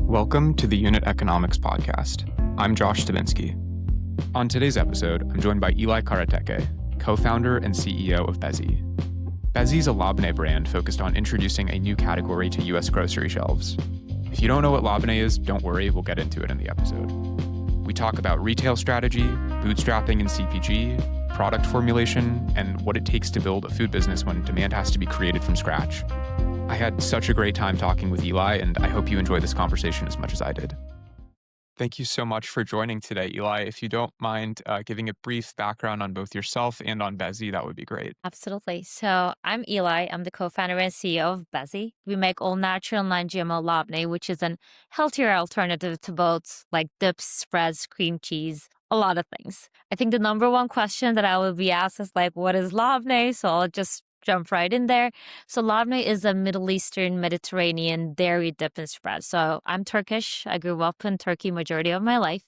Welcome to the Unit Economics Podcast. I'm Josh Stabinsky. On today's episode, I'm joined by Ilay Karateke, co-founder and CEO of Bezi. Bezi is a Labneh brand focused on introducing a new category to U.S. grocery shelves. If you don't know what Labneh is, don't worry, we'll get into it in the episode. We talk about retail strategy, bootstrapping in CPG, product formulation, and what it takes to build a food business when demand has to be created from scratch. I had such a great time talking with Ilay, and I hope you enjoy this conversation as much as I did. Thank you so much for joining today, Ilay. If you don't mind giving a brief background on both yourself and on Bezi, that would be great. Absolutely. So I'm Ilay. I'm the co-founder and CEO of Bezi. We make all natural non-GMO labneh, which is an healthier alternative to both like dips, spreads, cream cheese, a lot of things. I think the number one question that I will be asked is like, what is labneh? So I'll just jump right in there. So labneh is a Middle Eastern Mediterranean dairy dip and spread. So I'm Turkish. I grew up in Turkey majority of my life.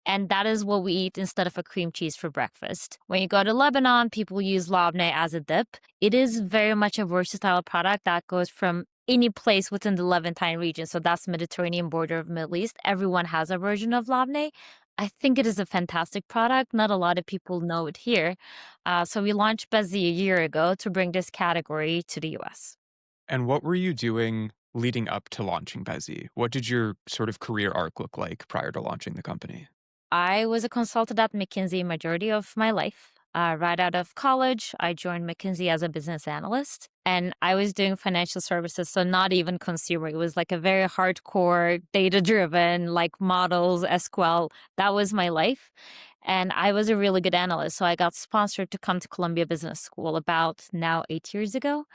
And that is what we eat instead of a cream cheese for breakfast. When you go to Lebanon, people use labneh as a dip. It is very much a versatile product that goes from any place within the Levantine region. So that's Mediterranean border of Middle East. Everyone has a version of labneh. I think it is a fantastic product. Not a lot of people know it here. So we launched Bezi a year ago to bring this category to the US. And what were you doing leading up to launching Bezi? What did your sort of career arc look like prior to launching the company? I was a consultant at McKinsey majority of my life. Right out of college, I joined McKinsey as a business analyst, and I was doing financial services, so not even consumer. It was like a very hardcore, data-driven, like models, SQL. That was my life, and I was a really good analyst. So I got sponsored to come to Columbia Business School about now 8 years ago.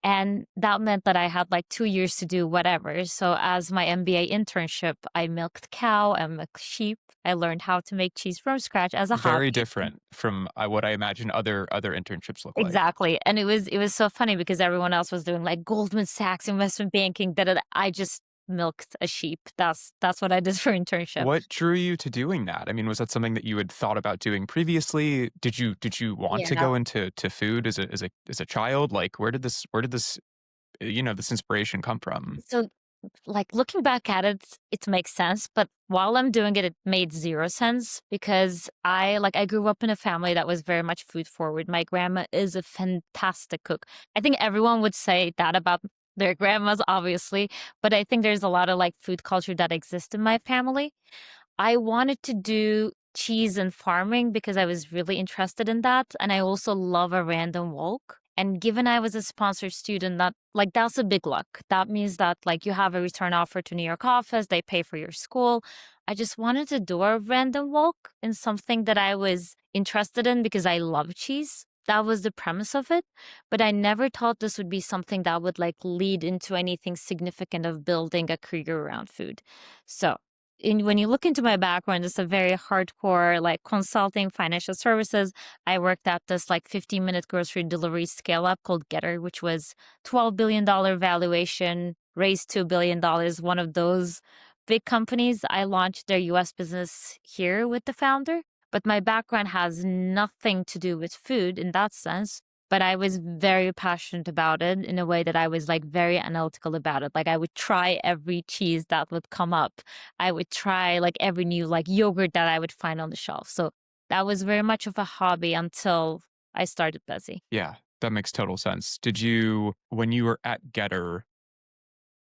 And that meant that I had like 2 years to do whatever. So as my MBA internship, I milked cow, I milked sheep. I learned how to make cheese from scratch as a Very hobby. different from what I imagine other internships look like. Exactly. And it was so funny because everyone else was doing like Goldman Sachs investment banking, da, da, da. I just milked a sheep. That's what I did for internship. What drew you to doing that? I mean, was that something that you had thought about doing previously? Did you want to Yeah. go into food as a child? Like where did this this inspiration come from? So like looking back at it, it makes sense. But while I'm doing it, it made zero sense because I grew up in a family that was very much food forward. My grandma is a fantastic cook. I think everyone would say that about their grandmas, obviously, but I think there's a lot of like food culture that exists in my family. I wanted to do cheese and farming because I was really interested in that. And I also love a random walk. And given I was a sponsored student, that's a big luck. That means that like you have a return offer to New York office, they pay for your school. I just wanted to do a random walk in something that I was interested in because I love cheese. That was the premise of it. But I never thought this would be something that would like lead into anything significant of building a career around food. So when you look into my background, it's a very hardcore, like consulting financial services. I worked at this like 15-minute grocery delivery scale up called Getter, which was $12 billion valuation, raised $2 billion. One of those big companies. I launched their US business here with the founder. But my background has nothing to do with food in that sense. But I was very passionate about it in a way that I was like very analytical about it. Like I would try every cheese that would come up. I would try like every new like yogurt that I would find on the shelf. So that was very much of a hobby until I started Bezi. Yeah, that makes total sense. When you were at Getter,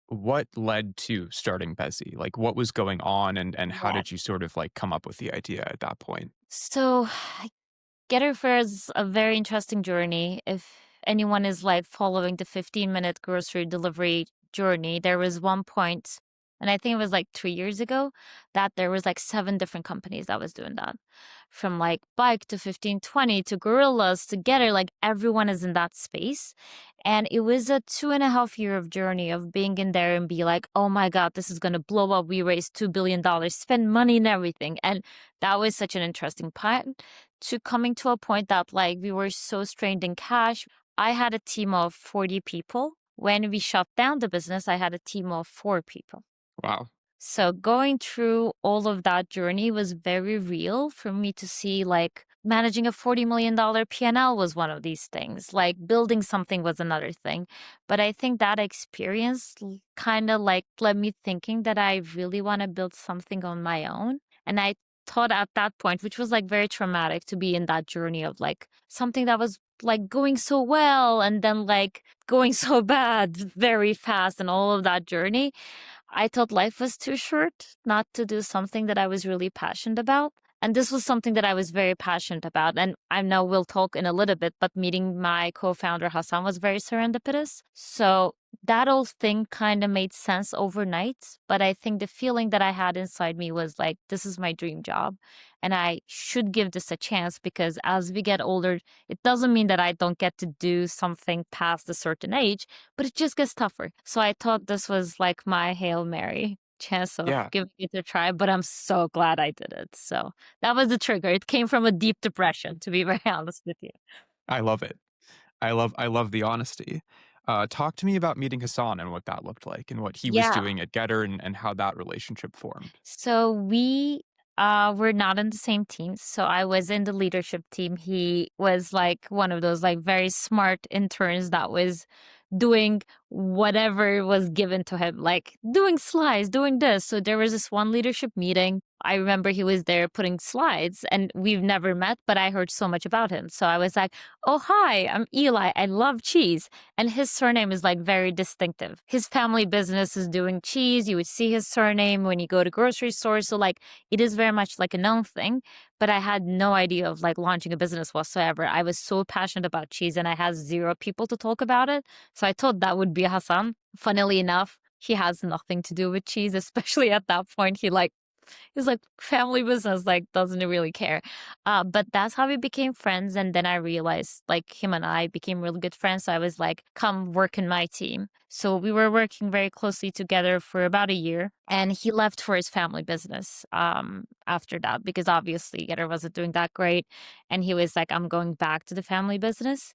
what led to starting Bezi? Like what was going on and how Yeah. did you sort of like come up with the idea at that point? So Getter Fair is a very interesting journey. If anyone is like following the 15-minute grocery delivery journey, there was one point, and I think it was like 3 years ago, that there was like 7 different companies that was doing that. From like Bike to 1520 to Gorillas to Getter, like everyone is in that space. And it was a 2.5 year of journey of being in there and be like, oh my God, this is gonna blow up. We raised $2 billion, spend money and everything. And that was such an interesting part to coming to a point that like we were so strained in cash. I had a team of 40 people. When we shut down the business, I had a team of 4 people. Wow. So going through all of that journey was very real for me to see like managing a $40 million P&L was one of these things. Like building something was another thing. But I think that experience kind of like led me thinking that I really want to build something on my own. And I thought at that point, which was like very traumatic to be in that journey of like something that was like going so well and then like going so bad very fast and all of that journey. I thought life was too short not to do something that I was really passionate about. And this was something that I was very passionate about. And I know we'll talk in a little bit, but meeting my co-founder Hassan was very serendipitous. So that whole thing kind of made sense overnight. But I think the feeling that I had inside me was like, this is my dream job. And I should give this a chance because as we get older, it doesn't mean that I don't get to do something past a certain age, but it just gets tougher. So I thought this was like my Hail Mary chance of Yeah, giving it a try, but I'm so glad I did it. So that was the trigger. It came from a deep depression, to be very honest with you. I love it. I love the honesty. Talk to me about meeting Hassan and what that looked like and what he was Yeah. doing at Getter and how that relationship formed. So we were not in the same team. So I was in the leadership team. He was like one of those like very smart interns that was doing whatever was given to him, like doing slides, doing this. So there was this one leadership meeting. I remember he was there putting slides and we've never met, but I heard so much about him. So I was like, oh, hi, I'm Eli. I love cheese. And his surname is like very distinctive. His family business is doing cheese. You would see his surname when you go to grocery stores. So like it is very much like a known thing, but I had no idea of like launching a business whatsoever. I was so passionate about cheese and I had zero people to talk about it. So I thought that would be Hassan. Funnily enough, he has nothing to do with cheese, especially at that point. He's like family business, like doesn't really care. But that's how we became friends. And then I realized like him and I became really good friends. So I was like, come work in my team. So we were working very closely together for about a year. And he left for his family business after that because obviously Getter wasn't doing that great. And he was like, I'm going back to the family business.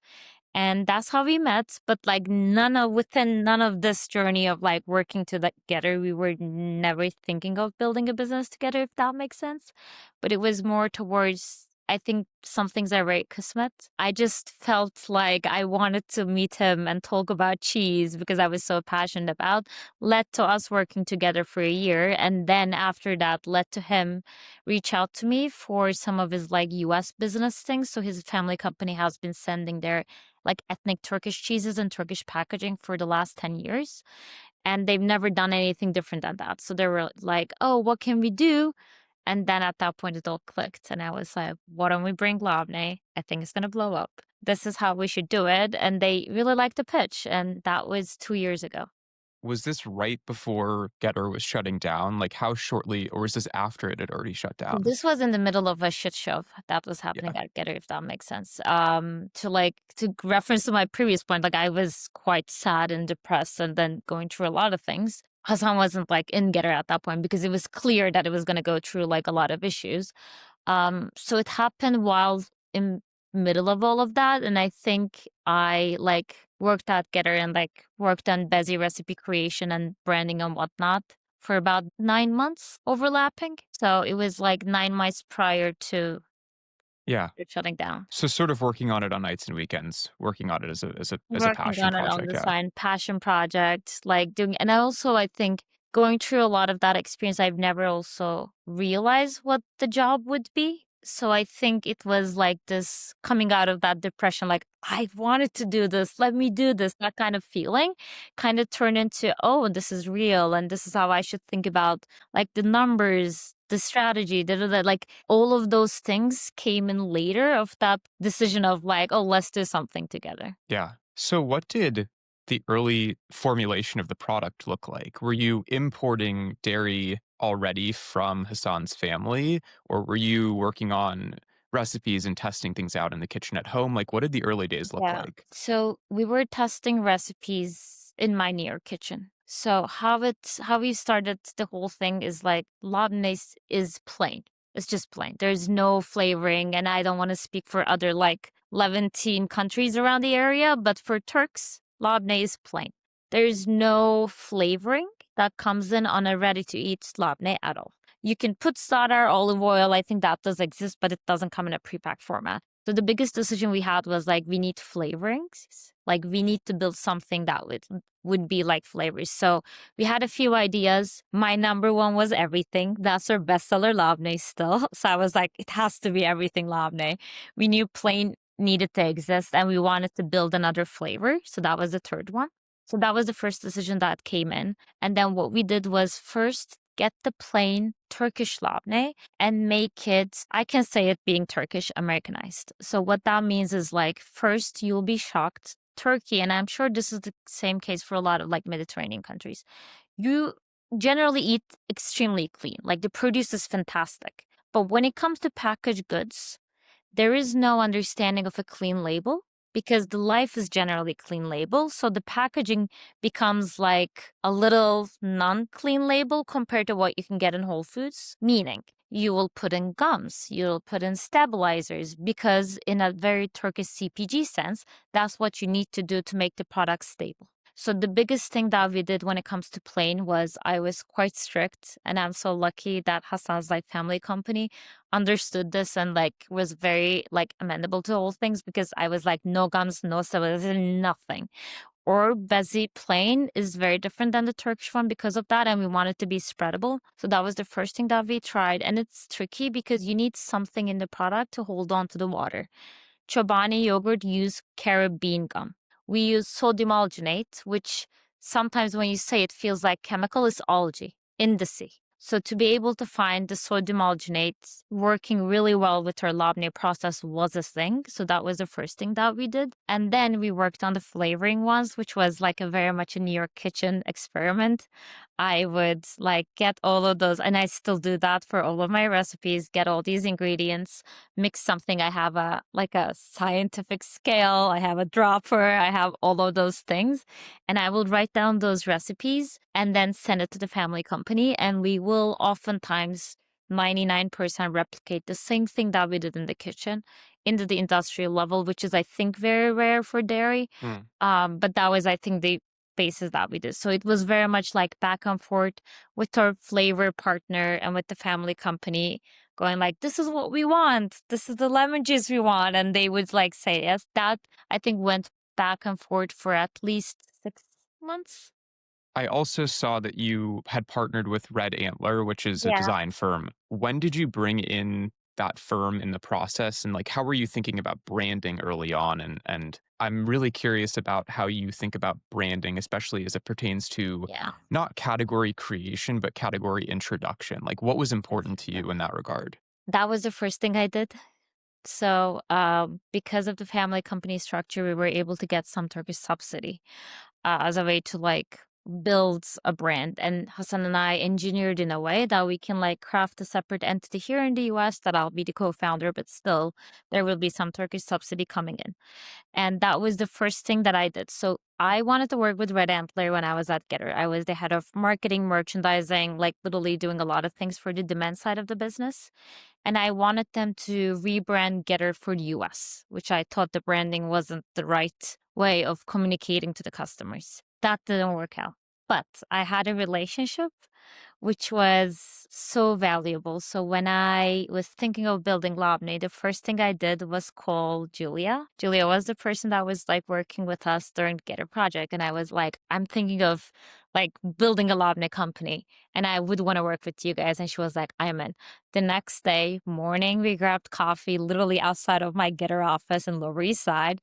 And that's how we met. But like within none of this journey of like working together, we were never thinking of building a business together, if that makes sense. But it was more towards, I think some things are very kismet. I just felt like I wanted to meet him and talk about cheese because I was so passionate about, led to us working together for a year. And then after that led to him reach out to me for some of his like US business things. So his family company has been sending their like ethnic Turkish cheeses and Turkish packaging for the last 10 years. And they've never done anything different than that. So they were like, oh, what can we do? And then at that point, it all clicked. And I was like, why don't we bring Labneh? I think it's going to blow up. This is how we should do it. And they really liked the pitch. And that was 2 years ago. Was this right before Getter was shutting down? Like how shortly, or was this after it had already shut So down? this was in the middle of a shit show that was Yeah. happening at Getter, if that makes sense. To reference to my previous point, like I was quite sad and depressed and then going through a lot of things. Hassan wasn't like in Getter at that point because it was clear that it was going to go through like a lot of issues. So it happened while in middle of all of that. And I think I like worked at Getter and like worked on Bezi recipe creation and branding and whatnot for about 9 months overlapping. So it was like 9 months prior to Yeah. it shutting down. So sort of working on it on nights and weekends, working on it as a Working passion on it on project. the Yeah. side, passion project, like doing, and also I think going through a lot of that experience, I've never also realized what the job would be. So I think it was like this coming out of that depression, like I wanted to do this, let me do this, that kind of feeling kind of turned into, oh, this is real. And this is how I should think about like the numbers, the strategy, like all of those things came in later of that decision of like, oh, let's do something together. Yeah. So what did the early formulation of the product look like? Were you importing dairy already from Hassan's family, or were you working on recipes and testing things out in the kitchen at home? Like, what did the early days look Yeah. like? So we were testing recipes in my near kitchen. So how we started the whole thing is like Labneh is plain. It's just plain. There's no flavoring, and I don't want to speak for other like Levantine countries around the area, but for Turks, Labneh is plain. There's no flavoring that comes in on a ready-to-eat Labneh at all. You can put starter, olive oil. I think that does exist, but it doesn't come in a pre-packed format. So the biggest decision we had was like, we need flavorings. Like we need to build something that would be like flavors. So we had a few ideas. My number one was everything. That's our bestseller, Labneh still. So I was like, it has to be everything Labneh. We knew plain needed to exist and we wanted to build another flavor. So that was the third one. So that was the first decision that came in. And then what we did was first get the plain Turkish labneh and make it, I can say it being Turkish, Americanized. So what that means is like, first you'll be shocked. Turkey, and I'm sure this is the same case for a lot of like Mediterranean countries, you generally eat extremely clean. Like the produce is fantastic. But when it comes to packaged goods, there is no understanding of a clean label because the life is generally clean label. So the packaging becomes like a little non-clean label compared to what you can get in Whole Foods, meaning you will put in gums, you'll put in stabilizers, because in a very Turkish CPG sense, that's what you need to do to make the product stable. So the biggest thing that we did when it comes to plain was I was quite strict, and I'm so lucky that Hassan's like family company understood this and like was very like amenable to all things, because I was like no gums, no stabilizers, nothing. Or Bezi plain is very different than the Turkish one because of that, and we wanted to be spreadable. So that was the first thing that we tried, and it's tricky because you need something in the product to hold on to the water. Chobani yogurt use carob bean gum. We use sodium alginate, which sometimes when you say it feels like chemical, is algae in the sea. So to be able to find the sodium alginate working really well with our Labneh process was a thing. So that was the first thing that we did. And then we worked on the flavoring ones, which was like a very much a New York kitchen experiment. I would like get all of those, and I still do that for all of my recipes, get all these ingredients, mix something. I have a like a scientific scale, I have a dropper, I have all of those things, and I will write down those recipes and then send it to the family company, and we will oftentimes 99% replicate the same thing that we did in the kitchen into the industrial level, which is I think very rare for dairy. But that was I think the basis that we did. So it was very much like back and forth with our flavor partner and with the family company, going like, this is what we want. This is the lemon juice we want. And they would like say yes. That I think went back and forth for at least 6 months. I also saw that you had partnered with Red Antler, which is a Yeah. design firm. When did you bring in that firm in the process? And like, how were you thinking about branding early on? And I'm really curious about how you think about branding, especially as it pertains to Yeah. not category creation, but category introduction. Like, what was important to you in that regard? That was the first thing I did. So, because of the family company structure, we were able to get some Turkish subsidy as a way to like build a brand. And Hassan and I engineered in a way that we can like craft a separate entity here in the US that I'll be the co-founder, but still there will be some Turkish subsidy coming in. And that was the first thing that I did. So I wanted to work with Red Antler when I was at Getter. I was the head of marketing, merchandising, like literally doing a lot of things for the demand side of the business. And I wanted them to rebrand Getter for the US, which I thought the branding wasn't the right way of communicating to the customers. That didn't work out. But I had a relationship which was so valuable. So when I was thinking of building Labneh, the first thing I did was call Julia. Julia was the person that was like working with us during the Getter project. And I was like, I'm thinking of like building a Labneh company and I would want to work with you guys. And she was like, I'm in. The next day morning, we grabbed coffee literally outside of my Getter office in Lower East Side.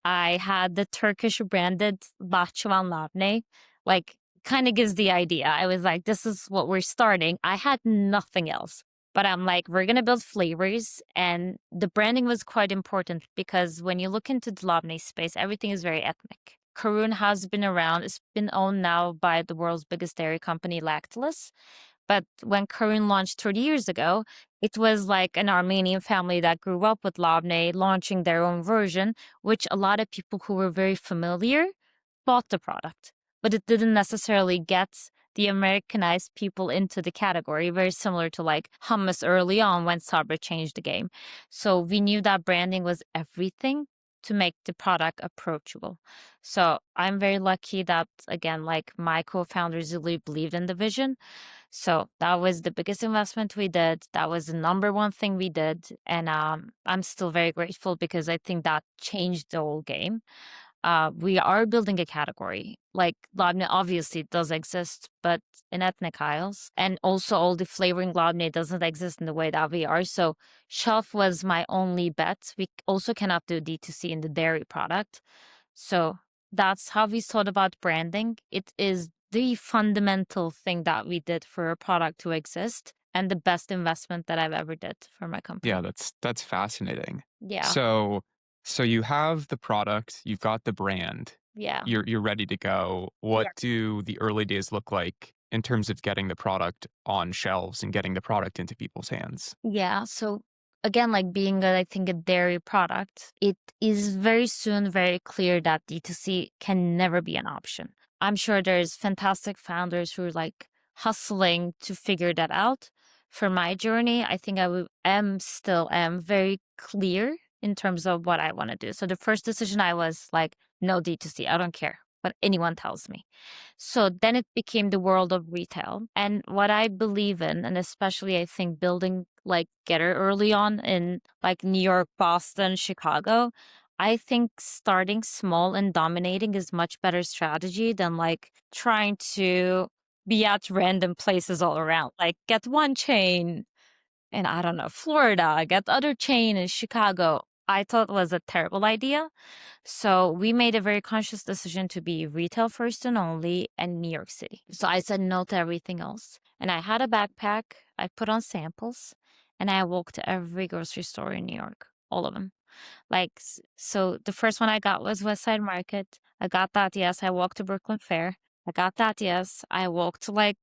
I had the Turkish branded Bahçıvan Labneh, like kind of gives the idea. I was like, this is what we're starting. I had nothing else. But I'm like, we're going to build flavors. And the branding was quite important because when you look into the Labneh space, everything is very ethnic. Karun has been around. It's been owned now by the world's biggest dairy company, Lactalis. But when Karun launched 30 years ago, it was like an Armenian family that grew up with Labneh launching their own version, which a lot of people who were very familiar bought the product. But it didn't necessarily get the Americanized people into the category, very similar to like hummus early on when Sabra changed the game. So we knew that branding was everything to make the product approachable. So I'm very lucky that, again, like my co-founders really believed in the vision. So that was the biggest investment we did. That was the number one thing we did. And I'm still very grateful because I think that changed the whole game. We are building a category. Like labneh obviously does exist, but in ethnic aisles, and also all the flavoring labneh doesn't exist in the way that we are. So shelf was my only bet. We also cannot do D2C in the dairy product. So that's how we thought about branding. It is the fundamental thing that we did for a product to exist and the best investment that I've ever did for my Yeah, company. that's fascinating. Yeah. So so you have the product, you've got the brand, Yeah. you're ready to go. What Yeah. do the early days look like in terms of getting the product on shelves and getting the product into people's hands? Yeah. So again, like being I think a dairy product, it is very soon very clear that D2C can never be an option. I'm sure there's fantastic founders who are like hustling to figure that out. For my journey, I think am very clear in terms of what I want to do. So the first decision I was like, no D2C. I don't care what anyone tells me. So then it became the world of retail. And what I believe in, and especially I think building like Getter early on in like New York, Boston, Chicago, I think starting small and dominating is much better strategy than like trying to be at random places all around. Like get one chain in, I don't know, Florida, get the other chain in Chicago. I thought was a terrible idea. So we made a very conscious decision to be retail first and only and New York City. So I said no to everything else. And I had a backpack, I put on samples, and I walked to every grocery store in New York, all of them. Like, so the first one I got was West Side Market. I got that, yes. I walked to Brooklyn Fair. I got that, yes. I walked to like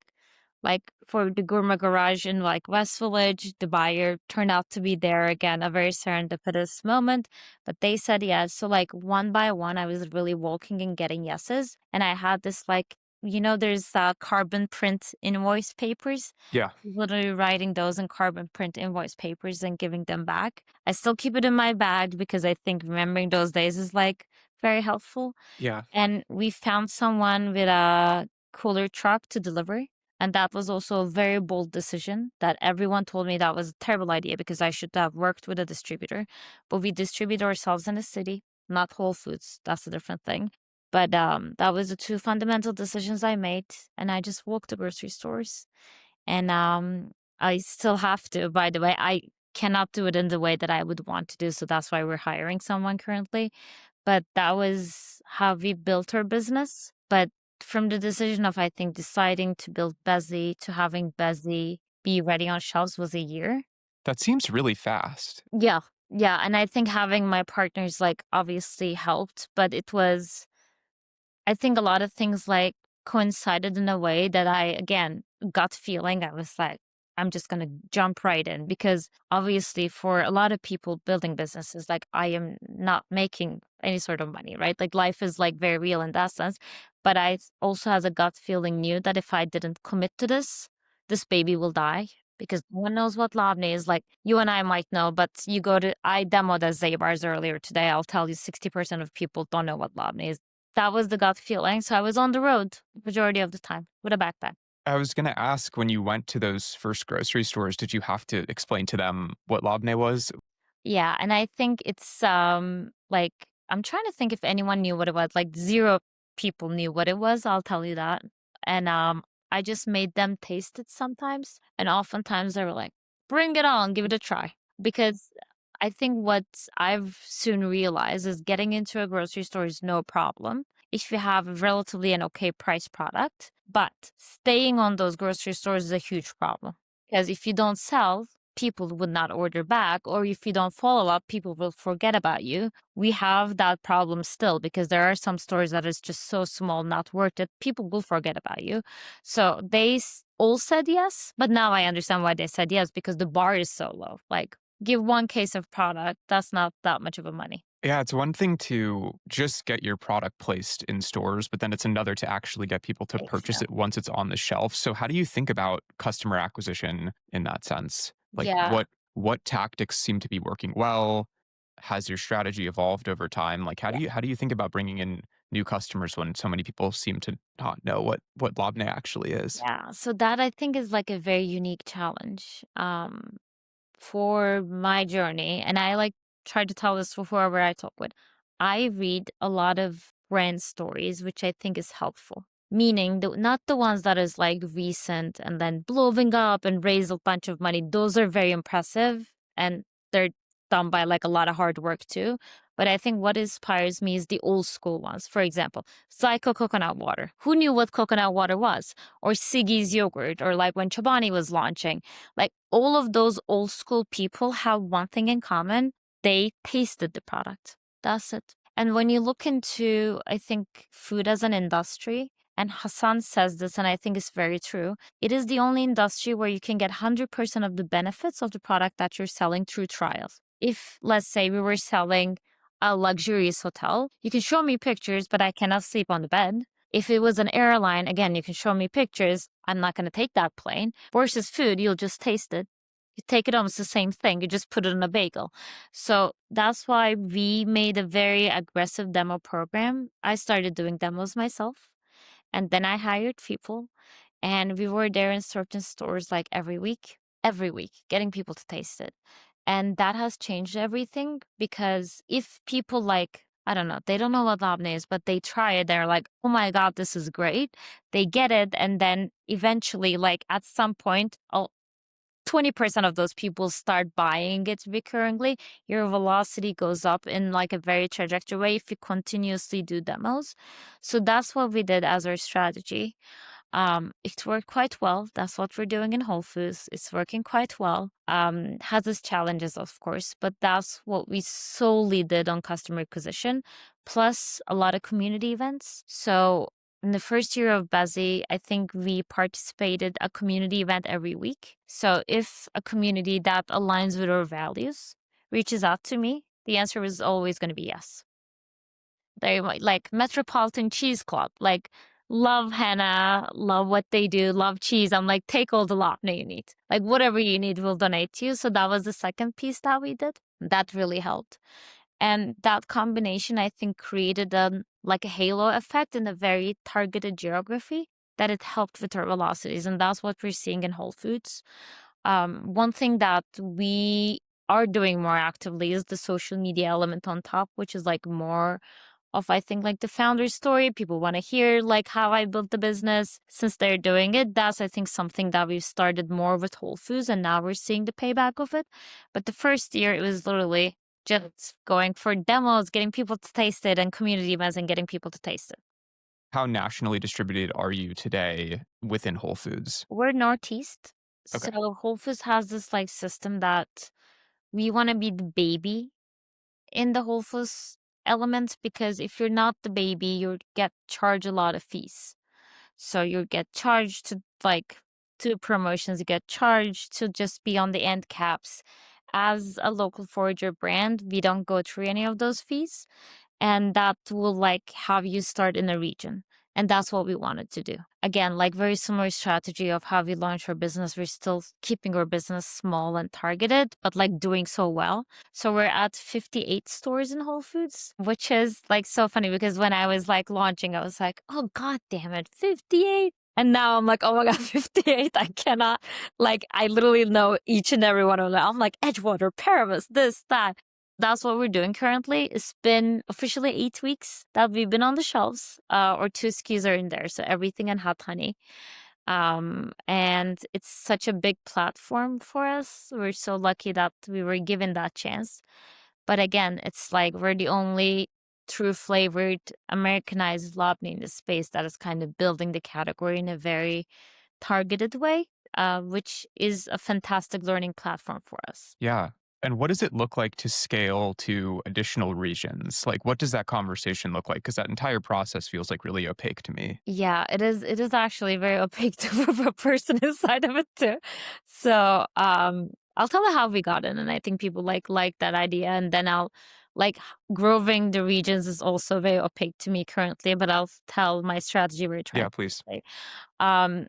for the Gourmet Garage in like West Village. The buyer turned out to be there again, a very serendipitous moment, but they said yes. So like one by one, I was really walking and getting yeses. And I had this like, there's carbon print invoice papers, Yeah. literally writing those in carbon print invoice papers and giving them back. I still keep it in my bag because I think remembering those days is like very helpful. Yeah. And we found someone with a cooler truck to deliver. And that was also a very bold decision that everyone told me that was a terrible idea because I should have worked with a distributor. But we distribute ourselves in the city, not Whole Foods. That's a different thing. But that was the two fundamental decisions I made. And I just walked to grocery stores. And I still have to, by the way. I cannot do it in the way that I would want to do. So that's why we're hiring someone currently. But that was how we built our business. But from the decision of, I think, deciding to build Bezi to having Bezi be ready on shelves was a year. That seems really fast. Yeah. Yeah. And I think having my partners, like, obviously helped. But it was, I think a lot of things like coincided in a way that I, again, gut feeling. I was like, I'm just going to jump right in because obviously for a lot of people building businesses, like I am not making any sort of money, right? Like life is like very real in that sense. But I also has a gut feeling knew that if I didn't commit to this baby will die because no one knows what Labneh is. Like you and I might know, but I demoed as Zaybars earlier today. I'll tell you 60% of people don't know what Labneh is. That was the gut feeling. So I was on the road majority of the time with a backpack. I was gonna ask, when you went to those first grocery stores, did you have to explain to them what labneh was? Yeah, and I think it's like I'm trying to think if anyone knew what it was. Like zero people knew what it was, I'll tell you that. And I just made them taste it sometimes, and oftentimes they were like, "Bring it on, give it a try." Because I think what I've soon realized is getting into a grocery store is no problem if you have a relatively an okay price product, but staying on those grocery stores is a huge problem. Because if you don't sell, people would not order back, or if you don't follow up, people will forget about you. We have that problem still because there are some stores that is just so small, not worth it. People will forget about you. So they all said yes, but now I understand why they said yes because the bar is so low. Like give one case of product, that's not that much of a money. Yeah, it's one thing to just get your product placed in stores, but then it's another to actually get people to purchase it Exactly. once it's on the shelf. So how do you think about customer acquisition in that sense? Like Yeah. what tactics seem to be working well? Has your strategy evolved over time? Like how do you think about bringing in new customers when so many people seem to not know what Labneh actually is? Yeah. So that I think is like a very unique challenge for my journey. And I like try to tell this for whoever I talk with. I read a lot of brand stories, which I think is helpful. Meaning not the ones that is like recent and then blowing up and raise a bunch of money. Those are very impressive and they're done by like a lot of hard work too. But I think what inspires me is the old school ones. For example, Zyko coconut water. Who knew what coconut water was? Or Siggy's yogurt, or like when Chobani was launching. Like all of those old school people have one thing in common. They tasted the product. That's it. And when you look into, I think, food as an industry, and Hassan says this, and I think it's very true, it is the only industry where you can get 100% of the benefits of the product that you're selling through trials. If, let's say, we were selling a luxurious hotel, you can show me pictures, but I cannot sleep on the bed. If it was an airline, again, you can show me pictures. I'm not going to take that plane. Versus food, you'll just taste it. You take it home, it's the same thing. You just put it in a bagel. So that's why we made a very aggressive demo program. I started doing demos myself. And then I hired people. And we were there in certain stores like every week, getting people to taste it. And that has changed everything because if people like, I don't know, they don't know what labneh is, but they try it, they're like, oh my God, this is great. They get it. And then eventually, like at some point, 20% of those people start buying it recurringly. Your velocity goes up in like a very trajectory way if you continuously do demos. So that's what we did as our strategy. It worked quite well. That's what we're doing in Whole Foods. It's working quite well. Has its challenges, of course, but that's what we solely did on customer acquisition, plus a lot of community events. So in the first year of Bezi, I think we participated a community event every week. So if a community that aligns with our values reaches out to me, the answer is always going to be yes. They like Metropolitan Cheese Club, like love henna, love what they do, love cheese. I'm like, take all the labneh you need. Like whatever you need, we'll donate to you. So that was the second piece that we did. That really helped. And that combination, I think, created like a halo effect in a very targeted geography that it helped with our velocities. And that's what we're seeing in Whole Foods. One thing that we are doing more actively is the social media element on top, which is like more of, I think, like the founder's story. People want to hear like how I built the business. Since they're doing it, that's, I think, something that we've started more with Whole Foods, and now we're seeing the payback of it. But the first year, it was literally just going for demos, getting people to taste it, and community events and getting people to taste it. How nationally distributed are you today within Whole Foods? We're Northeast. Okay. So Whole Foods has this like system that we want to be the baby in the Whole Foods elements, because if you're not the baby, you get charged a lot of fees. So you get charged to like do promotions, you get charged to just be on the end caps. As a local forager brand, we don't go through any of those fees. And that will like have you start in a region. And that's what we wanted to do. Again, like very similar strategy of how we launched our business. We're still keeping our business small and targeted, but like doing so well. So we're at 58 stores in Whole Foods, which is like so funny because when I was like launching, I was like, oh, God damn it, 58. And now I'm like, oh my God, 58. I cannot, like, I literally know each and every one of them. I'm like, Edgewater, Paramus, this, that. That's what we're doing currently. It's been officially 8 weeks that we've been on the shelves, or 2 SKUs are in there. So everything and hot honey. And it's such a big platform for us. We're so lucky that we were given that chance. But again, it's like we're the only true flavored Americanized labneh in the space that is kind of building the category in a very targeted way, which is a fantastic learning platform for us. Yeah. And what does it look like to scale to additional regions? Like, what does that conversation look like? Because that entire process feels like really opaque to me. Yeah, it is. It is actually very opaque to a person inside of it too. So, I'll tell you how we got in, and I think people like that idea. And then I'll like growing the regions is also very opaque to me currently, but I'll tell my strategy we're trying Yeah, to please. play.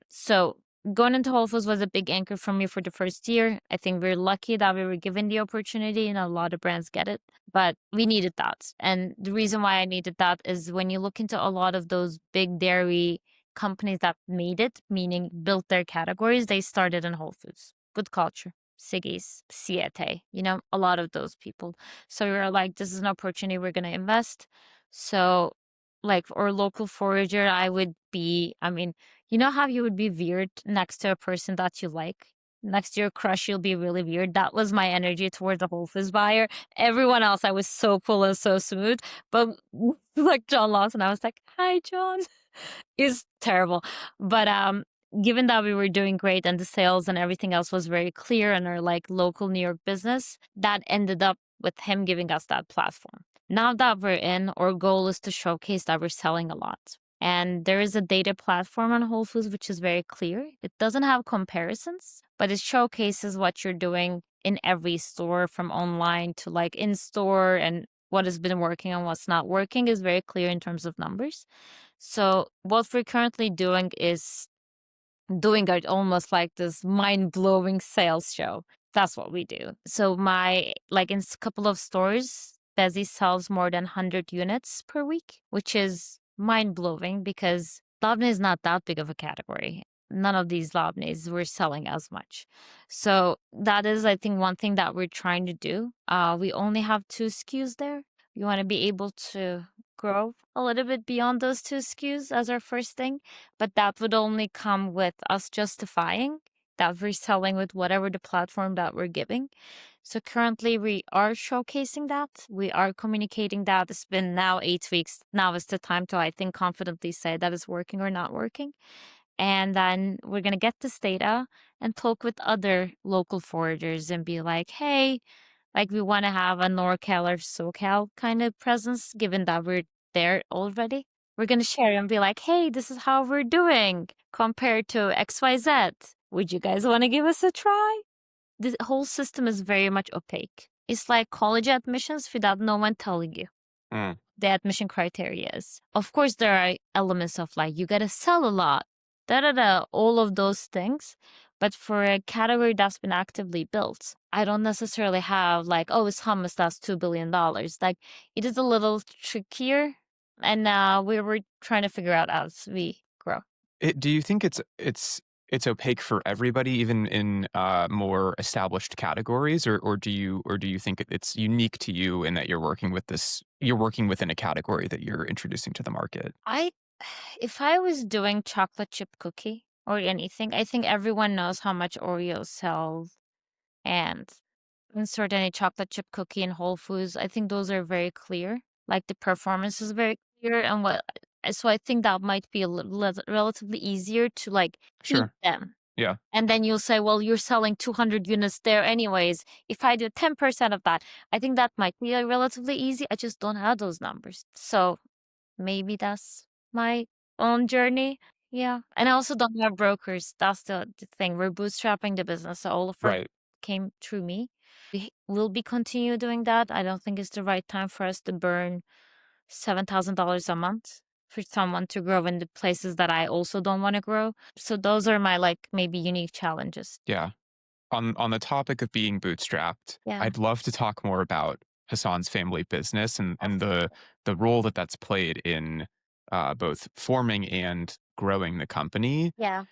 So going into Whole Foods was a big anchor for me for the first year. I think we're lucky that we were given the opportunity, and a lot of brands get it, but we needed that. And the reason why I needed that is when you look into a lot of those big dairy companies that made it, meaning built their categories, they started in Whole Foods. Good Culture, Siggy's, Siete, a lot of those people. So we were like, this is an opportunity we're going to invest. So, like, or local forager, I mean, you know how you would be weird next to a person that you like? Next to your crush, you'll be really weird. That was my energy towards the Whole Foods buyer. Everyone else, I was so cool and so smooth. But like John Lawson, I was like, hi, John. Is terrible. But given that we were doing great and the sales and everything else was very clear in our like local New York business, that ended up with him giving us that platform. Now that we're in, our goal is to showcase that we're selling a lot. And there is a data platform on Whole Foods which is very clear. It doesn't have comparisons, but it showcases what you're doing in every store from online to like in store, and what has been working and what's not working is very clear in terms of numbers. So what we're currently doing is doing it almost like this mind-blowing sales show. That's what we do. So in a couple of stores, Bezi sells more than 100 units per week, which is mind-blowing because Labneh is not that big of a category. None of these Labnehs were selling as much. So that is, I think, one thing that we're trying to do. We only have 2 SKUs there. We want to be able to grow a little bit beyond those 2 SKUs as our first thing, but that would only come with us justifying that we're selling with whatever the platform that we're giving. So currently we are showcasing that. We are communicating that. It's been now 8 weeks. Now is the time to, I think, confidently say that it's working or not working. And then we're going to get this data and talk with other local foragers and be like, hey, like we want to have a NorCal or SoCal kind of presence, given that we're there already. We're going to share and be like, hey, this is how we're doing compared to XYZ. Would you guys want to give us a try? The whole system is very much opaque. It's like college admissions without no one telling you Mm. the admission criteria is. Of course, there are elements of like, you got to sell a lot, all of those things. But for a category that's been actively built, I don't necessarily have like, oh, it's hummus, that's $2 billion. Like, it is a little trickier. And we were trying to figure out as we grow. Do you think it's opaque for everybody, even in more established categories, or do you think it's unique to you in that you're working within a category that you're introducing to the market? If I was doing chocolate chip cookie or anything, I think everyone knows how much Oreos sell, and insert any chocolate chip cookie in Whole Foods. I think those are very clear. Like the performance is very clear, and so I think that might be a little relatively easier to like keep Sure. them. Yeah. And then you'll say, well, you're selling 200 units there anyways. If I do 10% of that, I think that might be relatively easy. I just don't have those numbers. So maybe that's my own journey. Yeah. And I also don't have brokers. That's the thing. We're bootstrapping the business. So all of it Right. came through me. We will be continue doing that. I don't think it's the right time for us to burn $7,000 a month for someone to grow in the places that I also don't want to grow. So those are my like maybe unique challenges. Yeah. On the topic of being bootstrapped, Yeah. I'd love to talk more about Hassan's family business and Of the role that that's played in both forming and growing the company. Yeah.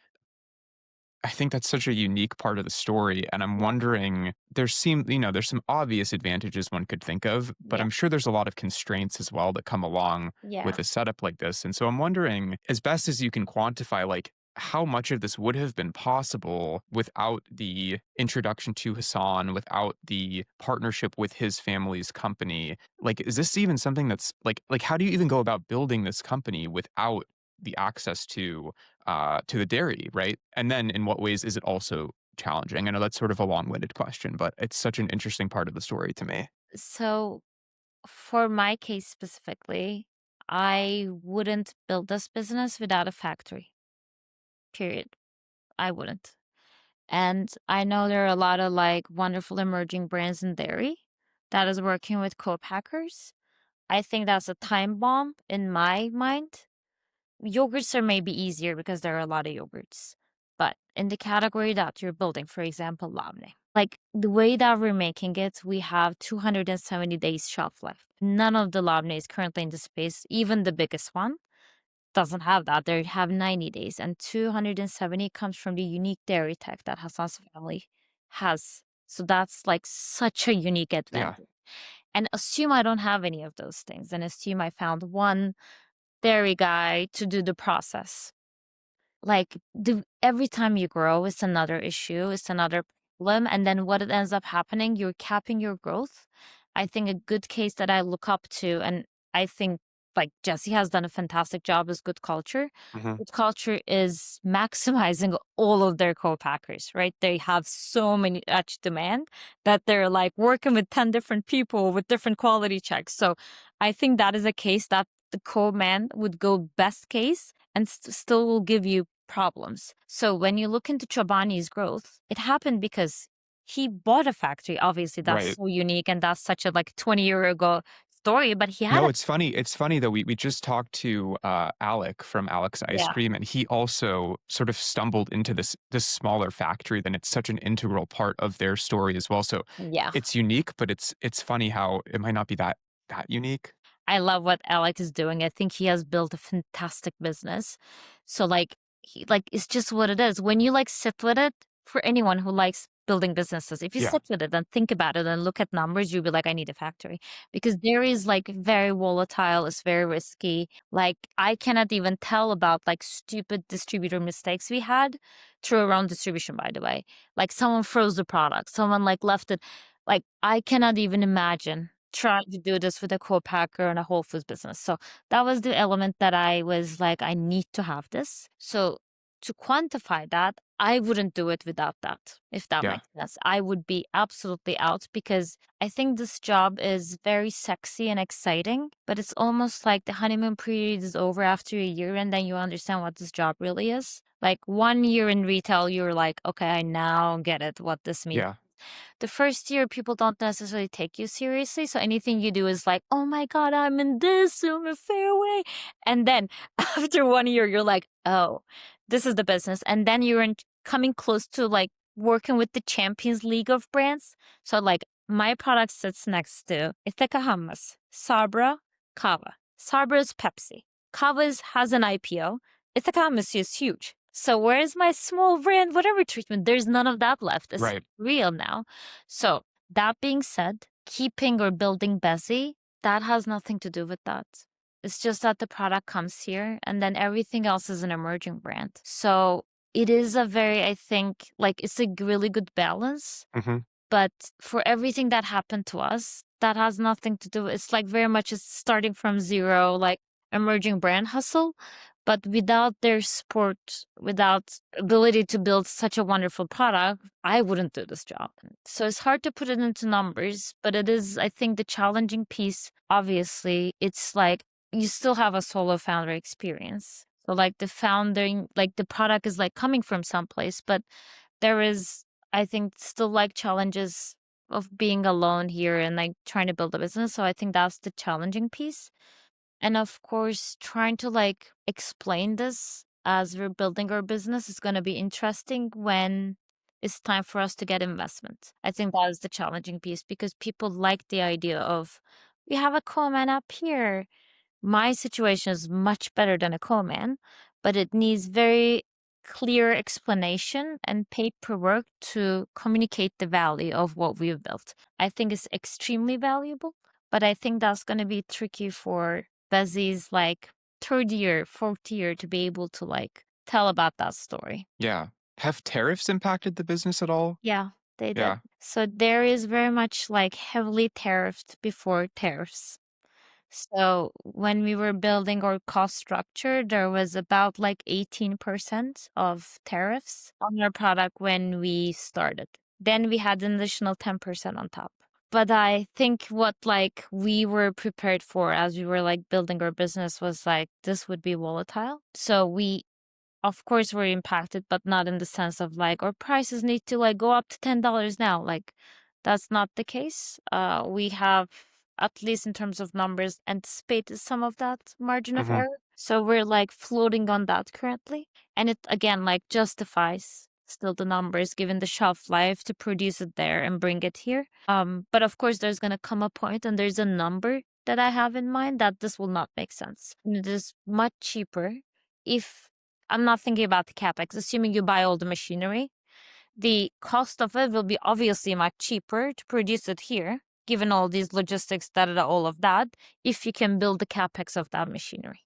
I think that's such a unique part of the story, and I'm Yeah. wondering, there's some obvious advantages one could think of, but Yeah. I'm sure there's a lot of constraints as well that come along Yeah. with a setup like this. And so I'm wondering, as best as you can quantify, like how much of this would have been possible without the introduction to Hassan, without the partnership with his family's company? Like, is this even something that's like how do you even go about building this company without the access to the dairy, right? And then in what ways is it also challenging? I know that's sort of a long-winded question, but it's such an interesting part of the story to me. So for my case specifically, I wouldn't build this business without a factory. Period. I wouldn't. And I know there are a lot of like wonderful emerging brands in dairy that is working with co-packers. I think that's a time bomb in my mind. Yogurts are maybe easier because there are a lot of yogurts. But in the category that you're building, for example, Labneh, like the way that we're making it, we have 270 days shelf life. None of the Labnehs currently in the space, even the biggest one, doesn't have that. They have 90 days, and 270 comes from the unique dairy tech that Hassan's family has. So that's like such a unique Yeah. advantage. And assume I don't have any of those things, and assume I found one dairy guy to do the process. Like every time you grow, it's another issue, it's another problem. And then what it ends up happening, you're capping your growth. I think a good case that I look up to, and I think like Jesse has done a fantastic job, is good culture. Hmm. Good culture is maximizing all of their co-packers, right? They have so many much demand that they're like working with 10 different people with different quality checks. So I think that is a case that the co-man would go best case and still will give you problems. So when you look into Chobani's growth, it happened because he bought a factory. Obviously, that's Right. so unique and that's such a like 20-year ago story, but he had No, a it's funny. It's funny though. We just talked to Alec from Alec's Ice yeah, Cream, and he also sort of stumbled into this smaller factory. Then it's such an integral part of their story as well. So yeah. it's unique, but it's funny how it might not be that unique. I love what Alec is doing. I think he has built a fantastic business. So like it's just what it is. When you like sit with it, for anyone who likes building businesses, if you Yeah. sit with it and think about it and look at numbers, you'll be like, I need a factory. Because there is like very volatile, it's very risky. Like I cannot even tell about like stupid distributor mistakes we had through our own distribution, by the way. Like someone froze the product, someone like left it. Like I cannot even imagine trying to do this with a co-packer and a Whole Foods business. So that was the element that I was like, I need to have this. So to quantify that, I wouldn't do it without that, if that Yeah. makes sense. I would be absolutely out because I think this job is very sexy and exciting, but it's almost like the honeymoon period is over after a year and then you understand what this job really is. Like 1 year in retail, you're like, okay, I now get it, what this means. Yeah. The first year people don't necessarily take you seriously. So anything you do is like, oh my God, I'm in this, I'm a fairway. And then after 1 year, you're like, oh, this is the business. And then you're coming close to like working with the Champions League of brands. So like my product sits next to Ithaca Hummus, Sabra, Kava. Sabra is Pepsi. Kava has an IPO. Ithaca Hummus is huge. So where's my small brand, whatever treatment? There's none of that left. It's Right. real now. So that being said, keeping or building Bezi, that has nothing to do with that. It's just that the product comes here and then everything else is an emerging brand. So it is a very, I think, like it's a really good balance. Hmm. But for everything that happened to us, that has nothing to do. It's like very much it's starting from zero, like emerging brand hustle. But without their support, without ability to build such a wonderful product, I wouldn't do this job. So it's hard to put it into numbers, but it is, I think, the challenging piece. Obviously, it's like you still have a solo founder experience. So like the founding, like the product is like coming from someplace, but there is, I think, still like challenges of being alone here and like trying to build a business. So I think that's the challenging piece. And of course, trying to like explain this as we're building our business is going to be interesting when it's time for us to get investment. I think that is the challenging piece because people like the idea of we have a co-man up here. My situation is much better than a co-man, but it needs very clear explanation and paperwork to communicate the value of what we've built. I think it's extremely valuable, but I think that's going to be tricky for Bezi's like third year, fourth year to be able to like tell about that story. Yeah. Have tariffs impacted the business at all? Yeah, they did. Yeah. So there is very much like heavily tariffed before tariffs. So when we were building our cost structure, there was about like 18% of tariffs on our product when we started. Then we had an additional 10% on top. But I think what like we were prepared for as we were like building our business was like this would be volatile. So we of course were impacted, but not in the sense of like our prices need to like go up to $10 now. Like that's not the case. We have, at least in terms of numbers, anticipated some of that margin of Hmm. error. So we're like floating on that currently. And it again like justifies still the numbers given the shelf life to produce it there and bring it here. But of course there's gonna come a point and there's a number that I have in mind that this will not make sense. And it is much cheaper if I'm not thinking about the capex, assuming you buy all the machinery. The cost of it will be obviously much cheaper to produce it here, given all these logistics, all of that, if you can build the capex of that machinery.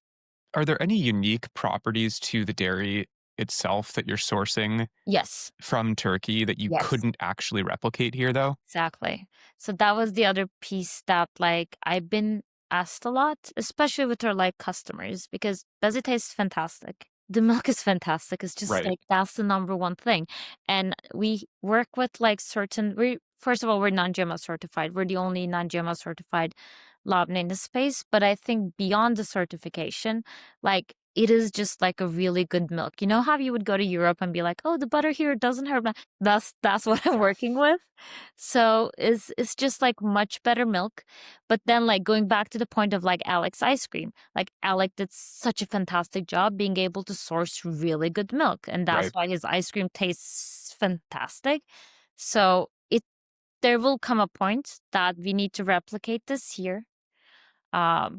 Are there any unique properties to the dairy itself that you're sourcing Yes. from Turkey that you Yes. couldn't actually replicate here, though? Exactly. So that was the other piece that like I've been asked a lot, especially with our like customers, because Bezi tastes fantastic. The milk is fantastic. It's just Right. like that's the number one thing. And we work with like we first of all, we're non-GMO certified. We're the only non-GMO certified Labneh in the space. But I think beyond the certification, like it is just like a really good milk. You know how you would go to Europe and be like, oh, the butter here doesn't have that's what I'm working with. So it's just like much better milk. But then like going back to the point of like Alex ice cream, like Alec did such a fantastic job being able to source really good milk. And that's Right. why his ice cream tastes fantastic. So there will come a point that we need to replicate this here.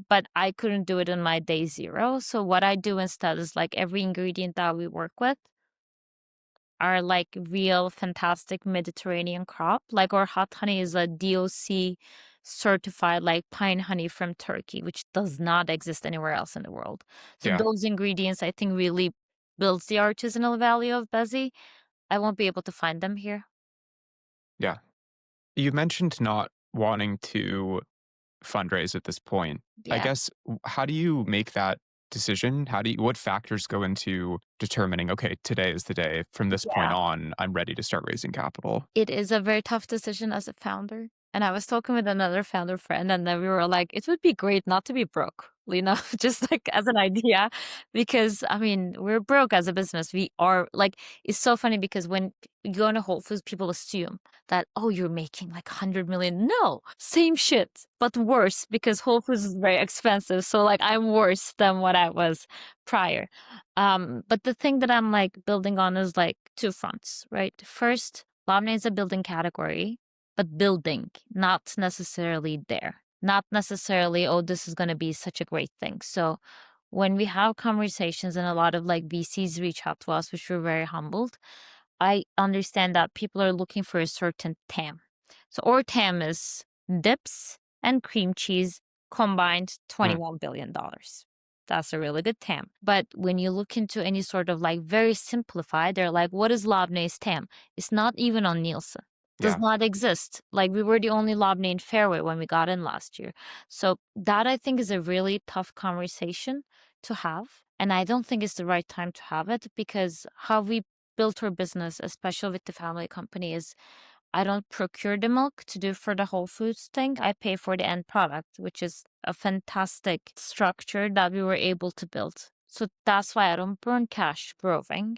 But I couldn't do it in my day zero. So what I do instead is like every ingredient that we work with are like real fantastic Mediterranean crop. Like our hot honey is a DOC certified like pine honey from Turkey, which does not exist anywhere else in the world. So Yeah. those ingredients I think really builds the artisanal value of Bezi. I won't be able to find them here. Yeah. You mentioned not wanting to fundraise at this point. I Yeah. guess, how do you make that decision? What factors go into determining, okay, today is the day. From this point Yeah. on, I'm ready to start raising capital? It is a very tough decision as a founder. And I was talking with another founder friend, and then we were like, it would be great not to be broke, just like as an idea. Because I mean, we're broke as a business. We are like, it's so funny because when you go into Whole Foods, people assume that, oh, you're making like 100 million. No, same shit, but worse because Whole Foods is very expensive. So like, I'm worse than what I was prior. But the thing that I'm like building on is like two fronts, right? First, Labneh is a building category, but building, not necessarily there. Not necessarily, oh, this is going to be such a great thing. So when we have conversations and a lot of like VCs reach out to us, which we're very humbled, I understand that people are looking for a certain TAM. So our TAM is dips and cream cheese combined Mm, $21 billion. That's a really good TAM. But when you look into any sort of like very simplified, they're like, what is Labneh's TAM? It's not even on Nielsen. Does yeah. not exist. Like we were the only Labneh in Fairway when we got in last year. So that I think is a really tough conversation to have. And I don't think it's the right time to have it because how we built our business, especially with the family company, is I don't procure the milk to do for the Whole Foods thing. I pay for the end product, which is a fantastic structure that we were able to build. So that's why I don't burn cash growing.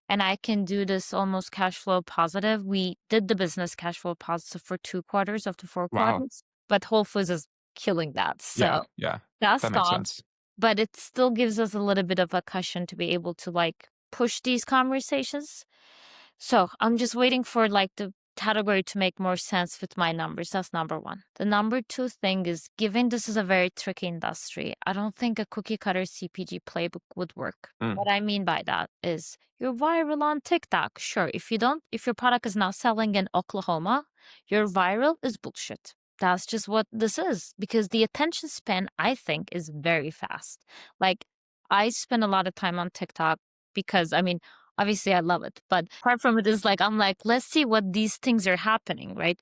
And I can do this almost cash flow positive. We did the business cash flow positive for 2 quarters of the four Wow. quarters, but Whole Foods is killing that. Yeah. So Yeah. that's That makes gone. sense. But it still gives us a little bit of a cushion to be able to like push these conversations. So I'm just waiting for like the category to make more sense with my numbers. That's number one. The number two thing is given this is a very tricky industry, I don't think a cookie cutter CPG playbook would work. Mm, What I mean by that is you're viral on TikTok. Sure, if your product is now selling in Oklahoma, your viral is bullshit. That's just what this is because the attention span, I think, is very fast. Like, I spend a lot of time on TikTok because, I mean, obviously I love it, but apart from it is like, I'm like, let's see what these things are happening, right?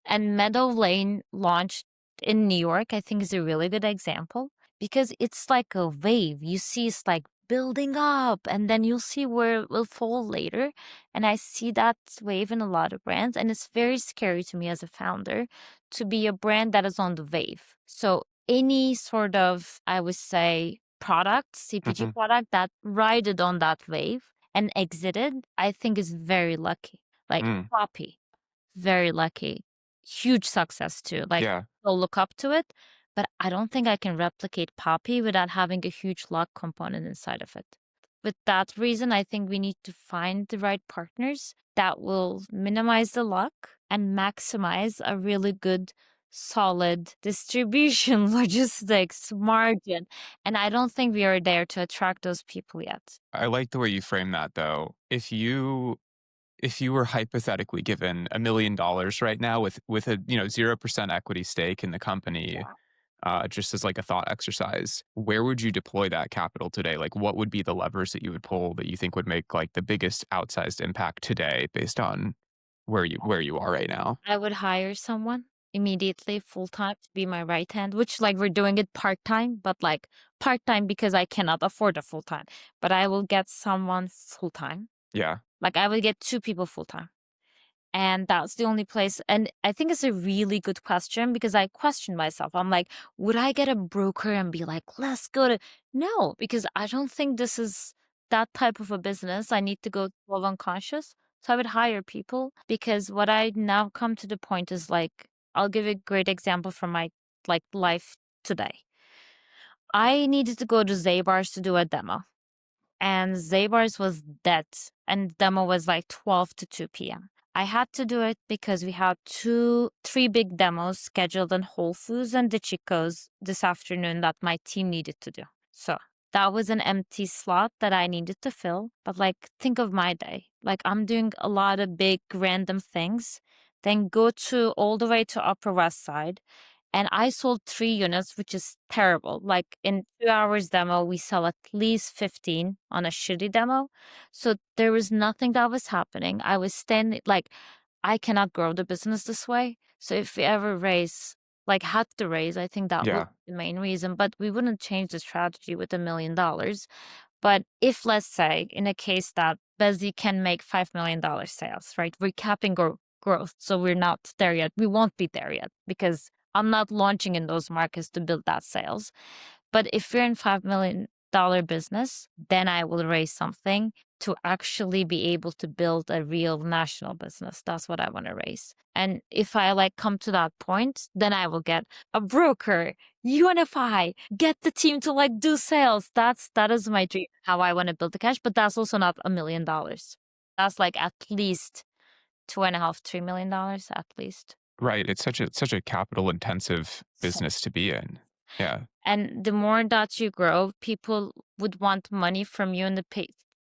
And Meadow Lane launched in New York, I think is a really good example because it's like a wave. You see it's like building up and then you'll see where it will fall later. And I see that wave in a lot of brands. And it's very scary to me as a founder to be a brand that is on the wave. So any sort of, I would say, product, CPG mhm, product that rided on that wave and exited, I think is very lucky. Like mm. Poppy, very lucky. Huge success too. Like Yeah. people look up to it. but I don't think I can replicate Poppy without having a huge luck component inside of it. With that reason, I think we need to find the right partners that will minimize the luck and maximize a really good, solid distribution, logistics, margin. And I don't think we are there to attract those people yet. I like the way you frame that though. If you were hypothetically given $1 million right now with a 0% equity stake in the company, just as like a thought exercise, where would you deploy that capital today? Like, what would be the levers that you would pull that you think would make like the biggest outsized impact today, based on where you are right now? I would hire someone immediately full time to be my right hand, which like we're doing it part time, but like part time because I cannot afford a full time. But I will get someone full time. Yeah, Like I will get 2 people full time. And that's the only place. And I think it's a really good question because I question myself. I'm like, would I get a broker and be like, let's go to. No, because I don't think this is that type of a business. I need to go 12 unconscious. So I would hire people because what I now come to the point is like, I'll give a great example from my like life today. I needed to go to Zabar's to do a demo and Zabar's was dead, and demo was like 12 to 2 p.m. I had to do it because we had 3 big demos scheduled in Whole Foods and the Chicos this afternoon that my team needed to do. So that was an empty slot that I needed to fill. But like, think of my day. Like, I'm doing a lot of big random things, then go to all the way to Upper West Side. And I sold 3 units, which is terrible. Like in 2 hours demo, we sell at least 15 on a shitty demo. So there was nothing that was happening. I was standing like, I cannot grow the business this way. So if we ever raise, like had to raise, I think that would yeah, be the main reason. But we wouldn't change the strategy with $1 million. But if, let's say, in a case that Bezi can make $5 million sales, right? We're capping growth. So we're not there yet. We won't be there yet because I'm not launching in those markets to build that sales. But if we're in $5 million business, then I will raise something to actually be able to build a real national business. That's what I want to raise. And if I like come to that point, then I will get a broker, unify, get the team to like do sales. That is my dream, how I want to build the cash. But that's also not $1 million. That's like at least $2.5, $3 million at least. right. It's such a capital intensive business to be in. Yeah, And the more that you grow, people would want money from you in the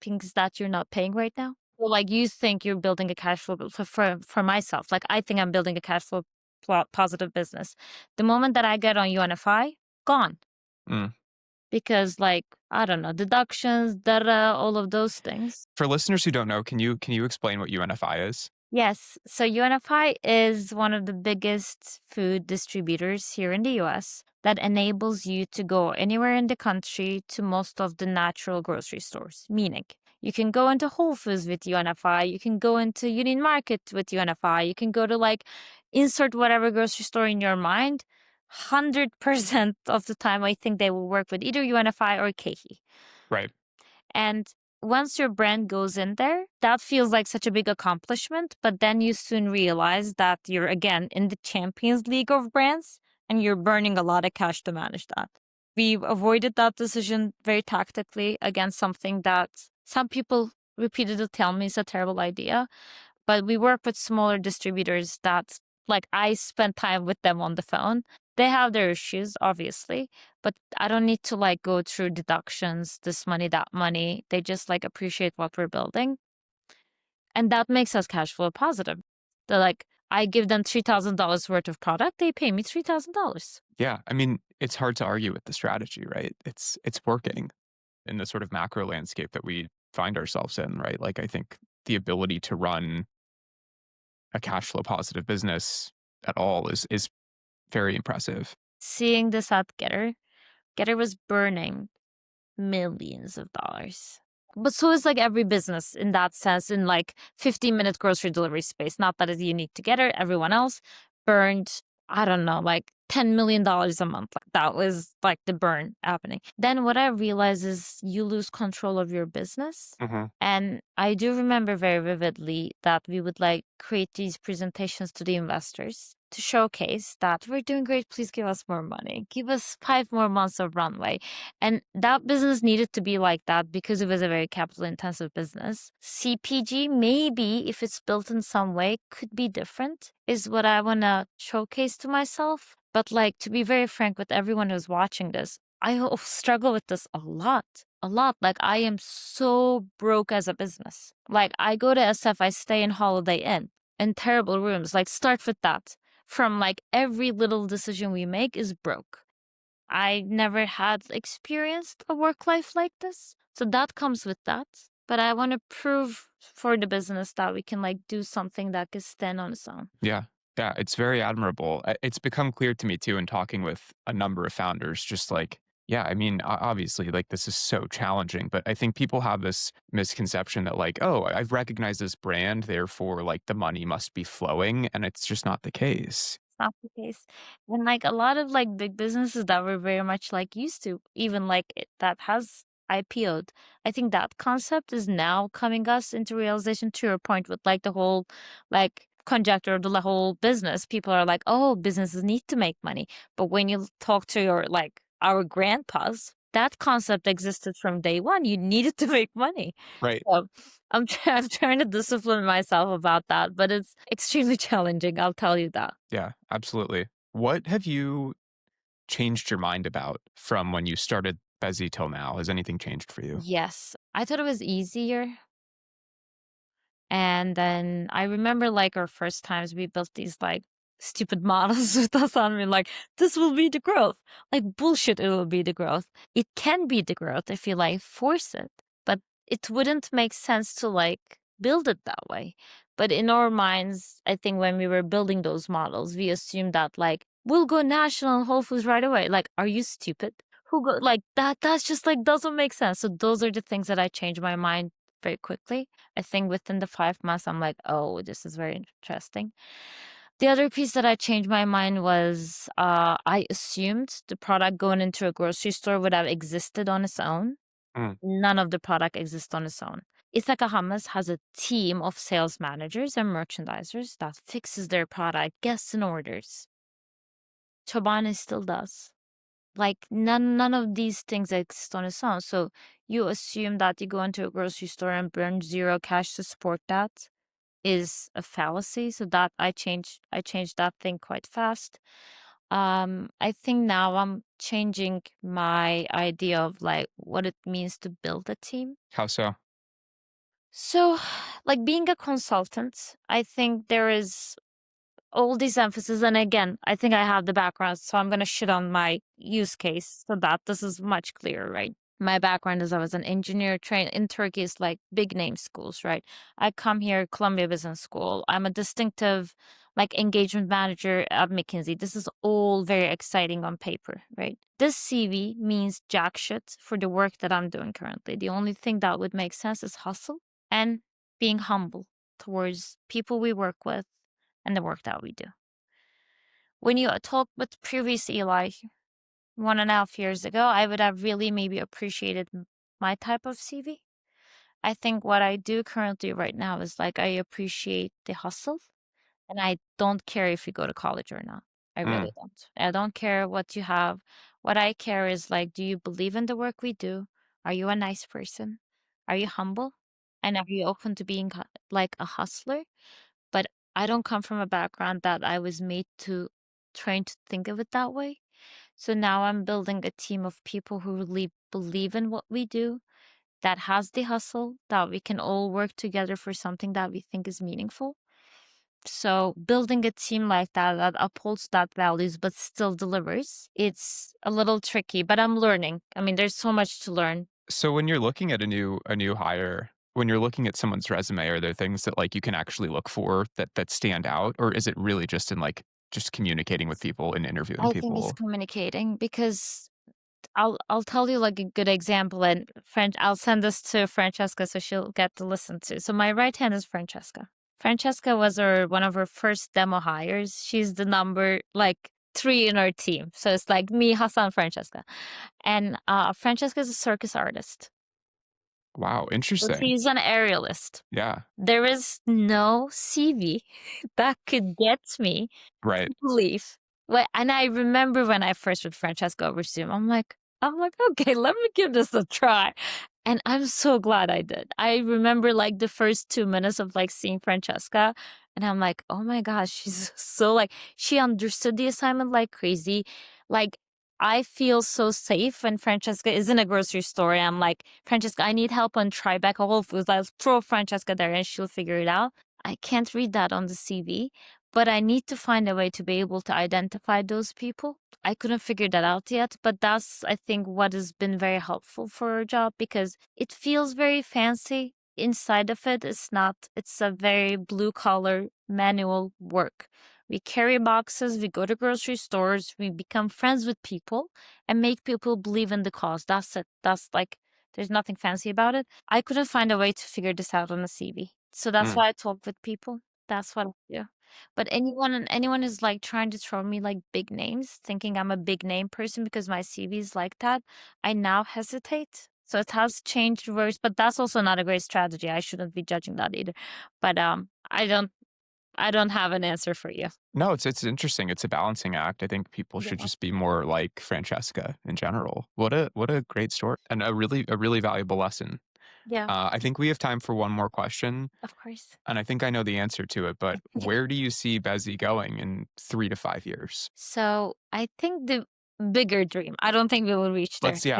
things that you're not paying right now. So like you think you're building a cash flow for myself. Like I think I'm building a cash flow positive business. The moment that I get on UNFI, gone. Mm. Because like, I don't know, deductions, data, all of those things. For listeners who don't know, can you explain what UNFI is? Yes. So UNFI is one of the biggest food distributors here in the US that enables you to go anywhere in the country to most of the natural grocery stores. Meaning, you can go into Whole Foods with UNFI, you can go into Union Market with UNFI, you can go to like insert whatever grocery store in your mind. 100% of the time, I think they will work with either UNFI or KeHE. Right. And once your brand goes in there, that feels like such a big accomplishment. But then you soon realize that you're again in the Champions League of brands and you're burning a lot of cash to manage that. We've avoided that decision very tactically against something that some people repeatedly tell me is a terrible idea. But we work with smaller distributors that, like, I spend time with them on the phone. They have their issues, obviously, but I don't need to like go through deductions, this money, that money. They just like appreciate what we're building. And that makes us cash flow positive. They're like, I give them $3,000 worth of product, they pay me $3,000. Yeah, I mean, it's hard to argue with the strategy, right? It's working in the sort of macro landscape that we find ourselves in, right? Like, I think the ability to run a cash flow positive business at all is very impressive. Seeing this at Getter was burning millions of dollars. But so is like every business in that sense, in like 15-minute grocery delivery space. Not that it's unique to Getter, everyone else burned, I don't know, like $10 million a month. Like, that was like the burn happening. Then what I realized is you lose control of your business. Mm-hmm. And I do remember very vividly that we would like create these presentations to the investors to showcase that we're doing great. Please give us more money. Give us 5 more months of runway. And that business needed to be like that because it was a very capital intensive business. CPG, maybe if it's built in some way, could be different, is what I want to showcase to myself. But like, to be very frank with everyone who's watching this, I struggle with this a lot. A lot. Like, I am so broke as a business. Like, I go to SF, I stay in Holiday Inn in terrible rooms. Like, start with that. From like every little decision we make is broke. I never had experienced a work life like this. So that comes with that. But I want to prove for the business that we can like do something that can stand on its own. Yeah. Yeah. It's very admirable. It's become clear to me too in talking with a number of founders, just like, yeah, I mean, obviously, like this is so challenging, but I think people have this misconception that, like, oh, I've recognized this brand, therefore, like the money must be flowing. And it's just not the case. It's not the case. And like a lot of like big businesses that we're very much like used to, even like that has IPO'd. I think that concept is now coming us into realization, to your point with like the whole like conjecture of the whole business. People are like, oh, businesses need to make money. But when you talk to your like our grandpas, that concept existed from day one. You needed to make money. Right. So I'm trying to discipline myself about that, but it's extremely challenging, I'll tell you that. Yeah, absolutely. What have you changed your mind about from when you started Bezi till now? Has anything changed for you? Yes, I thought it was easier. And then I remember like our first times we built these like stupid models with us on me, like, this will be the growth. Like, bullshit, it will be the growth. It can be the growth if you like force it, but it wouldn't make sense to like build it that way. But in our minds, I think when we were building those models, we assumed that like we'll go national and Whole Foods right away. Like, are you stupid? Who go like that? That's just like doesn't make sense. So those are the things that I changed my mind very quickly. I think within the 5 months, I'm like, oh, this is very interesting. The other piece that I changed my mind was I assumed the product going into a grocery store would have existed on its own. Mm. None of the product exists on its own. Ithaca Hummus has a team of sales managers and merchandisers that fixes their product, gets and orders. Chobani still does. Like none of these things exist on its own. So you assume that you go into a grocery store and burn zero cash to support that is a fallacy. So that I changed that thing quite fast. I think now I'm changing my idea of like what it means to build a team. How so? So, like being a consultant, I think there is all these emphasis, and again, I think I have the background, so I'm gonna shit on my use case so that this is much clearer, right? My background is I was an engineer trained in Turkey's like big name schools, right? I come here, Columbia Business School. I'm a distinctive like engagement manager at McKinsey. This is all very exciting on paper, right? This CV means jack shit for the work that I'm doing currently. The only thing that would make sense is hustle and being humble towards people we work with and the work that we do. When you talk with previous Eli 1.5 years ago, I would have really maybe appreciated my type of CV. I think what I do currently right now is like I appreciate the hustle, and I don't care if you go to college or not. I really Mm. don't. I don't care what you have. What I care is like, do you believe in the work we do? Are you a nice person? Are you humble? And are you open to being like a hustler? But I don't come from a background that I was made to train to think of it that way. So now I'm building a team of people who really believe in what we do, that has the hustle, that we can all work together for something that we think is meaningful. So building a team like that that upholds that values but still delivers, it's a little tricky, but I'm learning. I mean, there's so much to learn. So when you're looking at a new hire, when you're looking at someone's resume, are there things that like you can actually look for that stand out, or is it really just in like just communicating with people and interviewing I think it's people? communicating because I'll tell you like a good example, and I'll send this to Francesca so she'll get to listen to. So my right hand is Francesca. Francesca was one of our first demo hires. She's the number like three in our team. So it's like me, Hassan, Francesca. And Francesca is a circus artist. Wow, So interesting. she's an aerialist. Yeah, There is no CV that could get me right. to believe. And I remember when I first with Francesca over Zoom, I'm like, okay, let me give this a try. And I'm so glad I did. I remember like the first 2 minutes of like seeing Francesca, and I'm like, oh my gosh, she's so like, she understood the assignment like crazy. Like, I feel so safe when Francesca is in a grocery store and I'm like, Francesca, I need help on Tribeca Whole Foods. I'll throw Francesca there and she'll figure it out. I can't read that on the CV, but I need to find a way to be able to identify those people. I couldn't figure that out yet, but that's, I think, what has been very helpful for our job because it feels very fancy. Inside of it, it's not, it's a very blue collar manual work. We carry boxes, we go to grocery stores, we become friends with people and make people believe in the cause. That's it. That's like, there's nothing fancy about it. I couldn't find a way to figure this out on a CV. So that's why I talk with people. That's what I do. But anyone is like trying to throw me like big names, thinking I'm a big name person because my CV is like that, I now hesitate. So it has changed words, but that's also not a great strategy. I shouldn't be judging that either. But I don't have an answer for you. No, it's interesting. It's a balancing act. I think people should Yeah. just be more like Francesca in general. What a great story and a really valuable lesson. Yeah, I think we have time for one more question, of course. and I think I know the answer to it. But Yeah. where do you see Bezi going in 3 to 5 years? So I think the bigger dream. I don't think we will reach there. Let's hear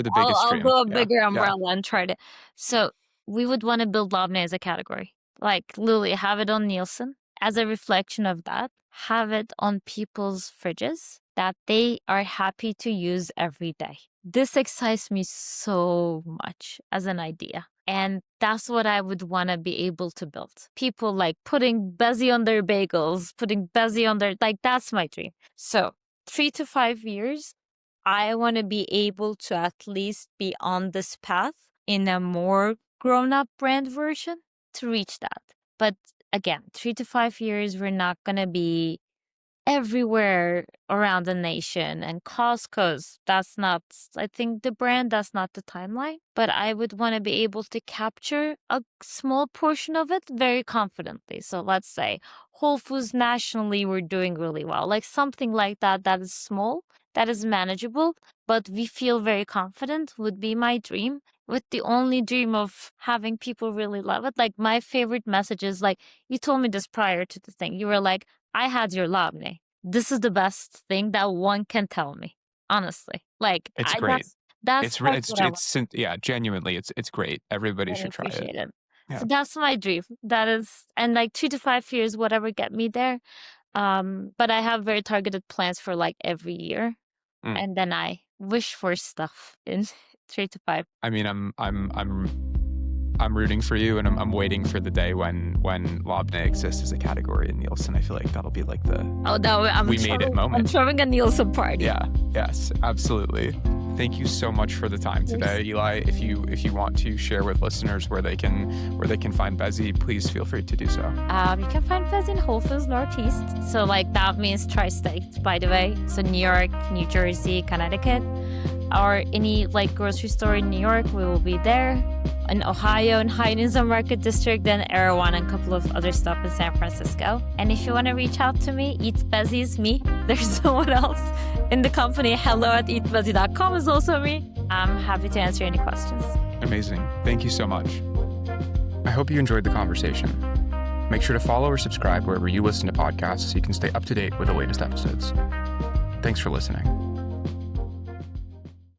the I'll biggest dream. go a Yeah, bigger yeah. umbrella and try to. So we would want to build Labneh as a category. Like literally have it on Nielsen as a reflection of that. Have it on people's fridges that they are happy to use every day. This excites me so much as an idea. And that's what I would want to be able to build. People like putting Bezi on their bagels, putting Bezi on their, like, that's my dream. So 3 to 5 years, I want to be able to at least be on this path in a more grown up brand version to reach that. But again, 3 to 5 years, we're not going to be everywhere around the nation and Costco's. That's not, I think the brand, that's not the timeline. But I would want to be able to capture a small portion of it very confidently. So let's say Whole Foods nationally, we're doing really well. Like something like that, that is small, that is manageable, but we feel very confident would be my dream. With the only dream of having people really love it. Like my favorite message is like, you told me this prior to the thing. You were like, I had your Labneh. This is the best thing that one can tell me. Honestly, like It's great. that's what I want. Yeah, genuinely, it's great. Everybody I should try it. appreciate it. Yeah. So that's my dream. That is, and like 3 to 5 years, whatever get me there. But I have very targeted plans for like every year, and then I wish for stuff in 3 to 5. I mean, I'm rooting for you, and I'm waiting for the day when Labneh exists as a category in Nielsen. I feel like that'll be like the we made it moment. I'm throwing a Nielsen party. Yeah. Yes. Absolutely. Thank you so much for the time today, Ilay. If you want to share with listeners where they can find Bezi, please feel free to do so. You can find Bezi in Whole Foods Northeast. So like that means tri-state, by the way. So New York, New Jersey, Connecticut, or any like grocery store in New York, we will be there. In Ohio, in Heinz Market District, then Erewhon and a couple of other stuff in San Francisco. And if you want to reach out to me, Eat Bezi is me. There's no one else in the company. hello@eatbezi.com is also me. I'm happy to answer any questions. Amazing. Thank you so much. I hope you enjoyed the conversation. Make sure to follow or subscribe wherever you listen to podcasts so you can stay up to date with the latest episodes. Thanks for listening.